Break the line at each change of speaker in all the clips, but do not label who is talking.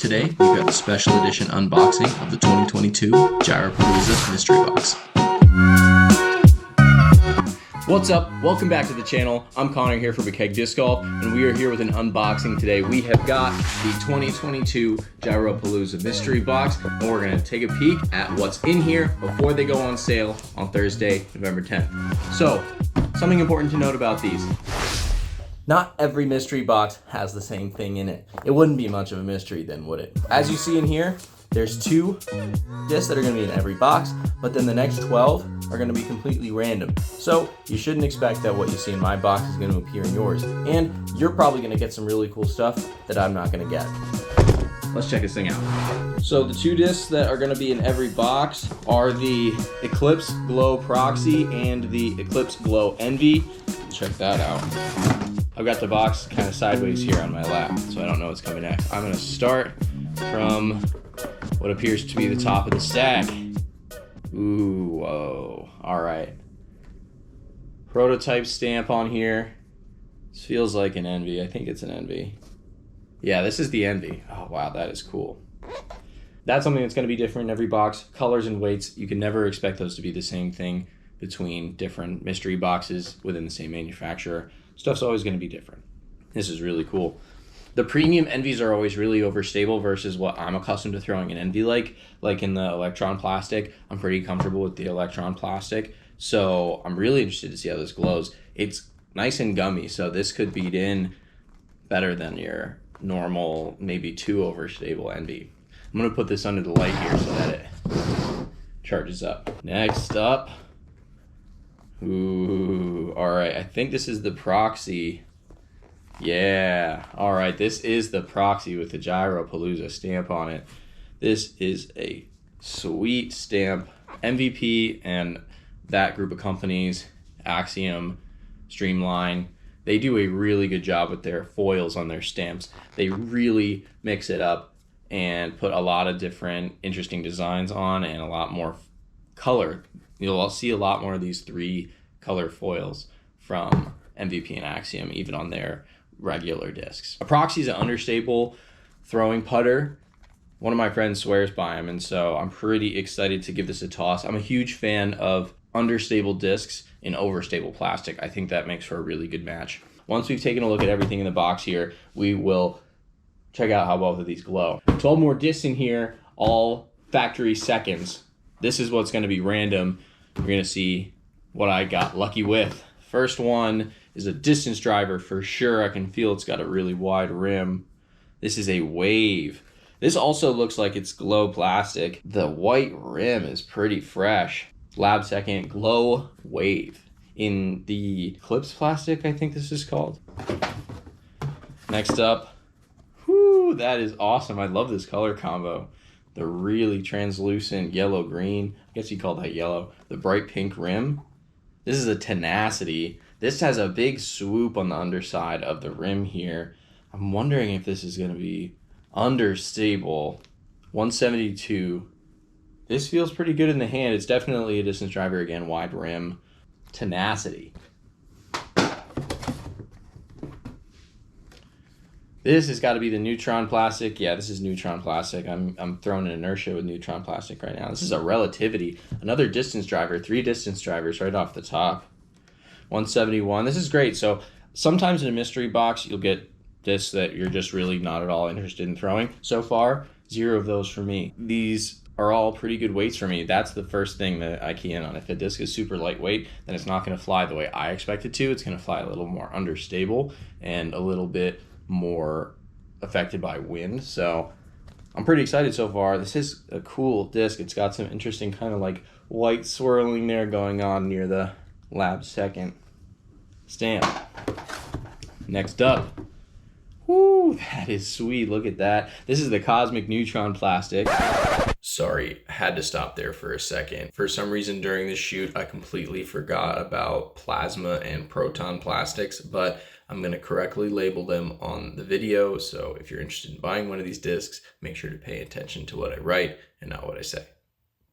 Today, we've got the special edition unboxing of the 2022 Gyropalooza Mystery Box. What's up? Welcome back to the channel. I'm Connor here for Keg Disc Golf, and we are here with an unboxing today. We have got the 2022 Gyropalooza Mystery Box, and we're going to take a peek at what's in here before they go on sale on Thursday, November 10th. So, something important to note about these. Not every mystery box has the same thing in it. It wouldn't be much of a mystery then, would it? As you see in here, there's 2 discs that are gonna be in every box, but then the next 12 are gonna be completely random. So you shouldn't expect that what you see in my box is gonna appear in yours. And you're probably gonna get some really cool stuff that I'm not gonna get. Let's check this thing out. So the 2 discs that are gonna be in every box are the Eclipse Glow Proxy and the Eclipse Glow Envy. Check that out. I've got the box kind of sideways here on my lap, so I don't know what's coming next. I'm gonna start from what appears to be the top of the stack. Ooh, whoa, all right. Prototype stamp on here. This feels like an Envy. I think it's an Envy. Yeah, this is the Envy. Oh, wow, that is cool. That's something that's gonna be different in every box. Colors and weights, you can never expect those to be the same thing between different mystery boxes within the same manufacturer. Stuff's always going to be different. This is really cool. The premium Envies are always really overstable versus what I'm accustomed to throwing an Envy like in the Electron plastic. I'm pretty comfortable with the Electron plastic, so I'm really interested to see how this glows. It's nice and gummy, so this could beat in better than your normal, maybe too overstable Envy. I'm going to put this under the light here so that it charges up. Next up, ooh, all right, I think this is the Proxy. Yeah, all right, this is the Proxy with the Gyropalooza stamp on it. This is a sweet stamp. MVP and that group of companies, Axiom, Streamline, they do a really good job with their foils on their stamps. They really mix it up and put a lot of different interesting designs on and a lot more color. You'll see a lot more of these 3 color foils from MVP and Axiom, even on their regular discs. A Proxy is an understable throwing putter. One of my friends swears by them, and so I'm pretty excited to give this a toss. I'm a huge fan of understable discs in overstable plastic. I think that makes for a really good match. Once we've taken a look at everything in the box here, we will check out how both of these glow. 12 more discs in here, all factory seconds. This is what's going to be random. You're going to see what I got lucky with. First one is a distance driver for sure. I can feel it's got a really wide rim. This is a Wave. This also looks like it's glow plastic. The white rim is pretty fresh. Lab second Glow Wave in the Eclipse plastic, I think this is called. Next up, whoo, that is awesome. I love this color combo. The really translucent yellow-green, I guess you call that yellow, the bright pink rim. This is a Tenacity. This has a big swoop on the underside of the rim here. I'm wondering if this is going to be understable. 172. This feels pretty good in the hand. It's definitely a distance driver again, wide rim. Tenacity. This has got to be the Neutron plastic. Yeah, this is Neutron plastic. I'm throwing an inertia with Neutron plastic right now. This is a Relativity. Another distance driver. 3 distance drivers right off the top. 171. This is great. So sometimes in a mystery box, you'll get discs that you're just really not at all interested in throwing. So far, 0 of those for me. These are all pretty good weights for me. That's the first thing that I key in on. If a disc is super lightweight, then it's not going to fly the way I expect it to. It's going to fly a little more understable and a little bit more affected by wind. So I'm pretty excited so far. This is a cool disc. It's got some interesting kind of like white swirling there going on near the lab second stamp. Next up, whoo, that is sweet. Look at that. This is the Cosmic Neutron plastic. Sorry, had to stop there for a second. For some reason during this shoot, I completely forgot about plasma and proton plastics, but I'm going to correctly label them on the video. So if you're interested in buying one of these discs, make sure to pay attention to what I write and not what I say.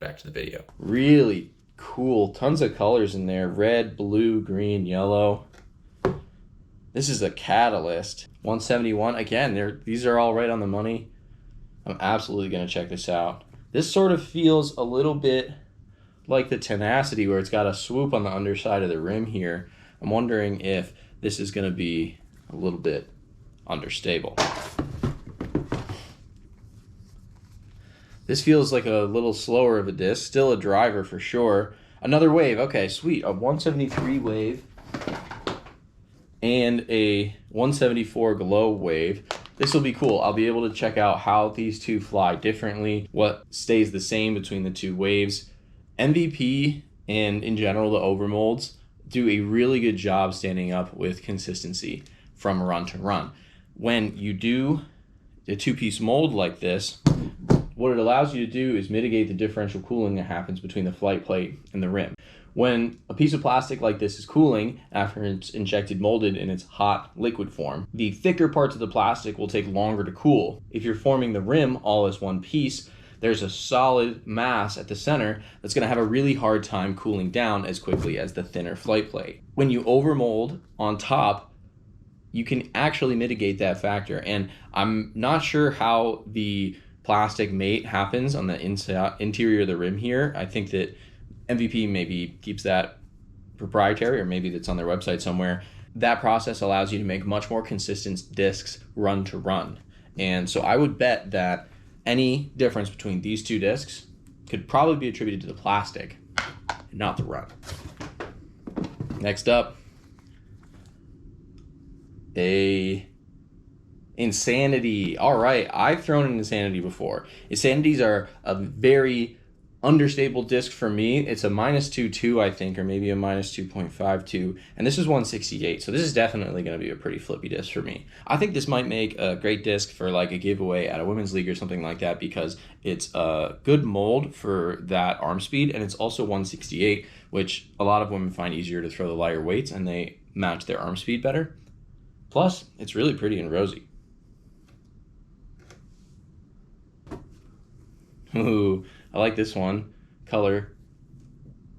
Back to the video. Really cool. Tons of colors in there. Red, blue, green, yellow. This is a Catalyst. 171. Again, these are all right on the money. I'm absolutely going to check this out. This sort of feels a little bit like the Tenacity, where it's got a swoop on the underside of the rim here. I'm wondering if this is going to be a little bit understable. This feels like a little slower of a disc, still a driver for sure. Another wave, okay, sweet. A 173 wave and a 174 glow wave. This will be cool. I'll be able to check out how these two fly differently, what stays the same between the two waves. MVP and in general the overmolds do a really good job standing up with consistency from run to run. When you do a two-piece mold like this, what it allows you to do is mitigate the differential cooling that happens between the flight plate and the rim. When a piece of plastic like this is cooling after it's injected molded in its hot liquid form, the thicker parts of the plastic will take longer to cool. If you're forming the rim all as one piece, there's a solid mass at the center that's going to have a really hard time cooling down as quickly as the thinner flight plate. When you overmold on top, you can actually mitigate that factor. And I'm not sure how the plastic mate happens on the interior of the rim here. I think that MVP maybe keeps that proprietary, or maybe that's on their website somewhere. That process allows you to make much more consistent discs run to run. And so I would bet that any difference between these two discs could probably be attributed to the plastic, not the run. Next up, a Insanity. All right, I've thrown an Insanity before. Insanities are a very understable disc for me. It's a -2.2, I think, or maybe a -2.52, and this is 168, so this is definitely going to be a pretty flippy disc for me. I think this might make a great disc for like a giveaway at a women's league or something like that, because it's a good mold for that arm speed, and it's also 168, which a lot of women find easier to throw the lighter weights, and they match their arm speed better. Plus, it's really pretty and rosy. Ooh, I like this one. Color.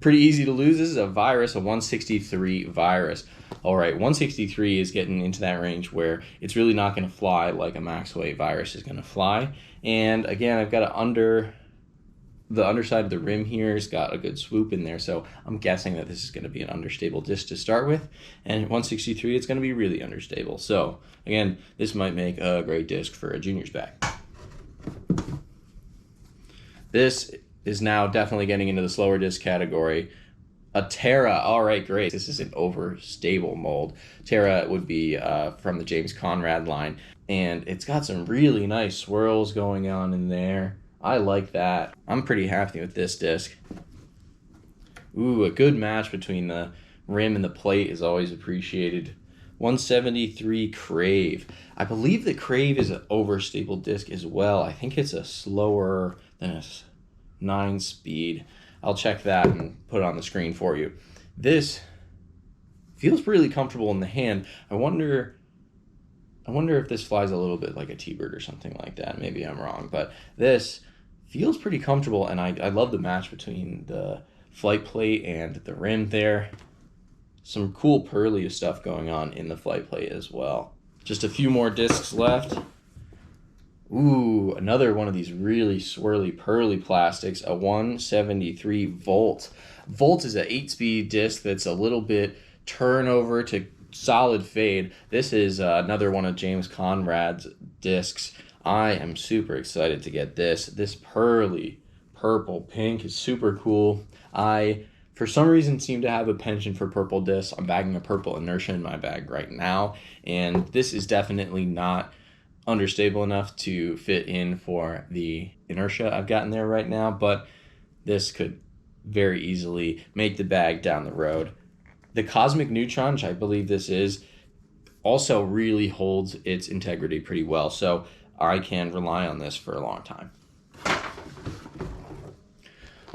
Pretty easy to lose. This is a Virus, a 163 Virus. All right, 163 is getting into that range where it's really not going to fly like a max weight Virus is going to fly. And again, I've got the underside of the rim here has got a good swoop in there, so I'm guessing that this is going to be an understable disc to start with. And at 163, it's going to be really understable. So again, this might make a great disc for a junior's bag. This is now definitely getting into the slower disc category. A Terra. All right, great. This is an overstable mold. Terra would be from the James Conrad line, and it's got some really nice swirls going on in there. I like that. I'm pretty happy with this disc. Ooh, a good match between the rim and the plate is always appreciated. 173 Crave. I believe the Crave is an overstable disc as well. I think it's a slower than a 9-speed. I'll check that and put it on the screen for you. This feels really comfortable in the hand. I wonder if this flies a little bit like a T-Bird or something like that. Maybe I'm wrong, but this feels pretty comfortable, and I love the match between the flight plate and the rim there. Some cool pearly stuff going on in the flight plate as well. Just a few more discs left. Ooh, another one of these really swirly, pearly plastics, a 173 Volt. Volt is an 8-speed disc that's a little bit turnover to solid fade. This is another one of James Conrad's discs. I am super excited to get this. This pearly purple pink is super cool. I, for some reason, seem to have a penchant for purple discs. I'm bagging a purple Inertia in my bag right now, and this is definitely not understable enough to fit in for the Inertia I've got in there right now, but this could very easily make the bag down the road. The Cosmic Neutron, which I believe this is, also really holds its integrity pretty well, so I can rely on this for a long time.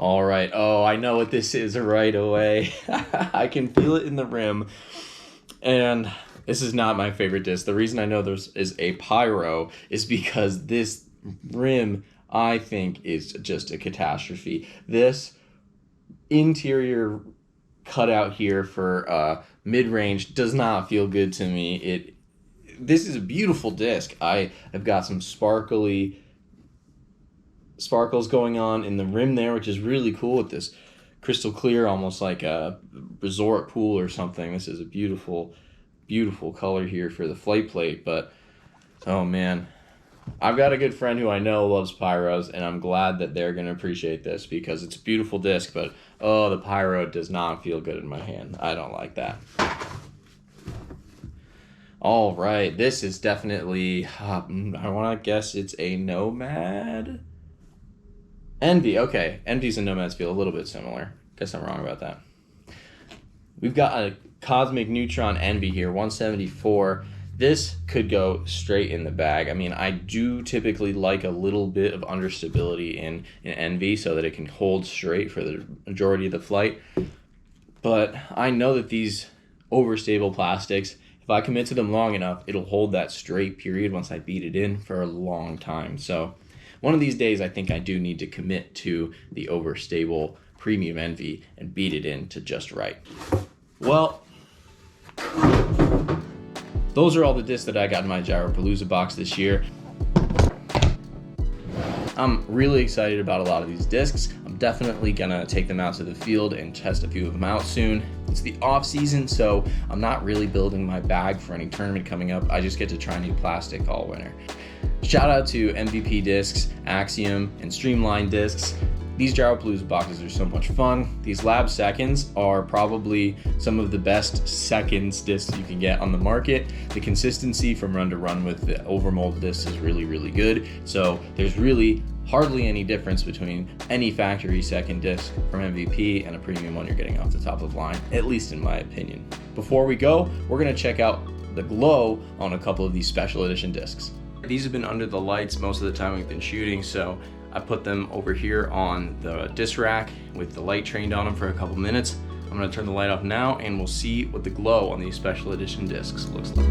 All right, oh, I know what this is right away. I can feel it in the rim, and this is not my favorite disc. The reason I know this is a Pyro is because this rim, I think, is just a catastrophe. This interior cutout here for mid-range does not feel good to me. This is a beautiful disc. I have got some sparkly sparkles going on in the rim there, which is really cool with this crystal clear, almost like a resort pool or something. This is a beautiful, beautiful color here for the flight plate. But, oh man, I've got a good friend who I know loves pyros, and I'm glad that they're going to appreciate this because it's a beautiful disc, but, oh, the pyro does not feel good in my hand. I don't like that. All right, this is definitely, I want to guess it's a Nomad? Envy, okay. Envies and Nomads feel a little bit similar. Guess I'm wrong about that. We've got a Cosmic Neutron Envy here, 174. This could go straight in the bag. I mean, I do typically like a little bit of understability in Envy so that it can hold straight for the majority of the flight. But I know that these overstable plastics, if I commit to them long enough, it'll hold that straight period once I beat it in for a long time. So one of these days, I think I do need to commit to the overstable premium Envy and beat it in to just right. Well, those are all the discs that I got in my Gyropalooza box this year. I'm really excited about a lot of these discs. I'm definitely gonna take them out to the field and test a few of them out soon. It's the off season, so I'm not really building my bag for any tournament coming up. I just get to try new plastic all winter. Shout out to MVP Discs, Axiom, and Streamline Discs. These Gyropalooza boxes are so much fun. These Lab Seconds are probably some of the best seconds discs you can get on the market. The consistency from run to run with the overmold discs is really, really good. So there's really hardly any difference between any factory second disc from MVP and a premium one you're getting off the top of the line, at least in my opinion. Before we go, we're gonna check out the glow on a couple of these special edition discs. These have been under the lights most of the time we've been shooting, so I put them over here on the disc rack with the light trained on them for a couple minutes. I'm gonna turn the light off now and we'll see what the glow on these special edition discs looks like.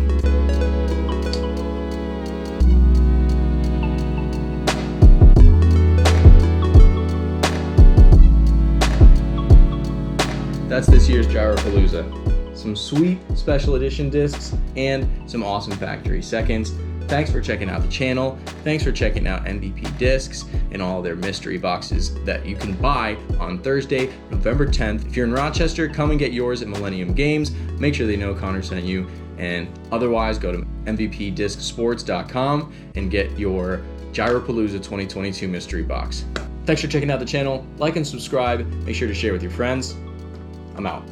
That's this year's Gyropalooza. Some sweet special edition discs and some awesome factory seconds. Thanks for checking out the channel. Thanks for checking out MVP Discs and all their mystery boxes that you can buy on Thursday, November 10th. If you're in Rochester, come and get yours at Millennium Games. Make sure they know Connor sent you. And otherwise, go to mvpdiscsports.com and get your Gyropalooza 2022 mystery box. Thanks for checking out the channel. Like and subscribe. Make sure to share with your friends. I'm out.